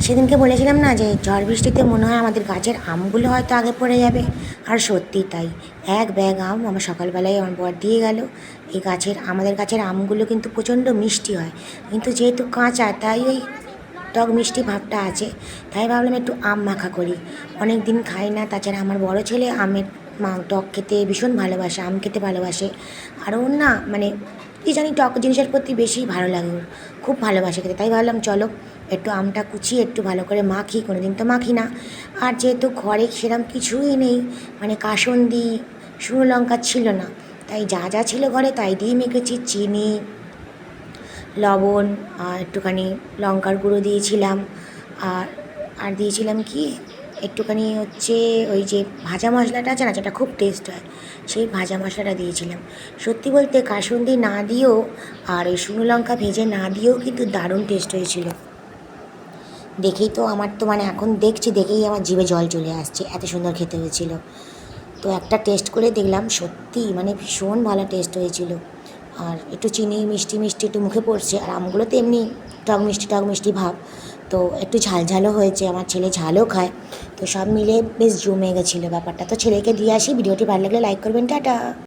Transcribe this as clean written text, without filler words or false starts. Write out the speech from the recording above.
সেদিনকে বলেছিলাম না যে ঝড় বৃষ্টিতে মনে হয় আমাদের গাছের আমগুলো হয়তো আগে পড়ে যাবে। আর সত্যিই তাই। এক ব্যাগ আম আমার সকালবেলায় আমার বর দিয়ে গেল। এই আমাদের গাছের আমগুলো কিন্তু প্রচণ্ড মিষ্টি হয়, কিন্তু যেহেতু কাঁচা তাই ওই টক মিষ্টি ভাবটা আছে। তাই ভাবলাম একটু আম মাখা করি। অনেক দিন খাই না, তাছাড়া আমার বড় ছেলে আমের টক খেতে ভীষণ ভালোবাসে, আম খেতে ভালোবাসে। আর ওর না মানে কী জানি টক জিনিসের প্রতি বেশি ভালো লাগে, ওর খুব ভালোবাসে খেতে। তাই ভাবলাম চলো একটু আমটা কুচিয়ে একটু ভালো করে মাখি, কোনো দিন তো মাখি না। আর যেহেতু ঘরে সেরকম কিছুই নেই, মানে কাসুন্দি শুকনো লঙ্কা ছিল না, তাই যা যা ছিল ঘরে তাই দিয়েই মেখেছি। চিনি, লবণ, আর একটুখানি লঙ্কার গুঁড়ো দিয়েছিলাম। আর আর দিয়েছিলাম কি একটুখানি হচ্ছে ওই যে ভাজা মশলাটা আছে না, যেটা খুব টেস্ট হয়, সেই ভাজা মশলাটা দিয়েছিলাম। সত্যি বলতে কাসুন্দি না দিয়েও আর ওই শুকনো লঙ্কা ভেজে না দিয়েও কিন্তু দারুণ টেস্ট হয়েছিল। দেখেই তো আমার তো মানে এখন দেখেই আমার জিভে জল চলে আসছে, এত সুন্দর খেতে হয়েছিল। তো একটা টেস্ট করে দেখলাম, সত্যি মানে ভীষণ ভালো টেস্ট হয়েছিল। আর একটু চিনি মিষ্টি মিষ্টি একটু মুখে পড়ছে, আর আমগুলো তো এমনি টক মিষ্টি ভাব, তো একটু ঝালও হয়েছে। আমার ছেলে ঝালও খায়, তো সব মিলে বেশ জমে গেছিলো ব্যাপারটা। তো ছেলেকে দিয়ে আসি। ভিডিওটি ভালো লাগলে লাইক করবেন। টাটা।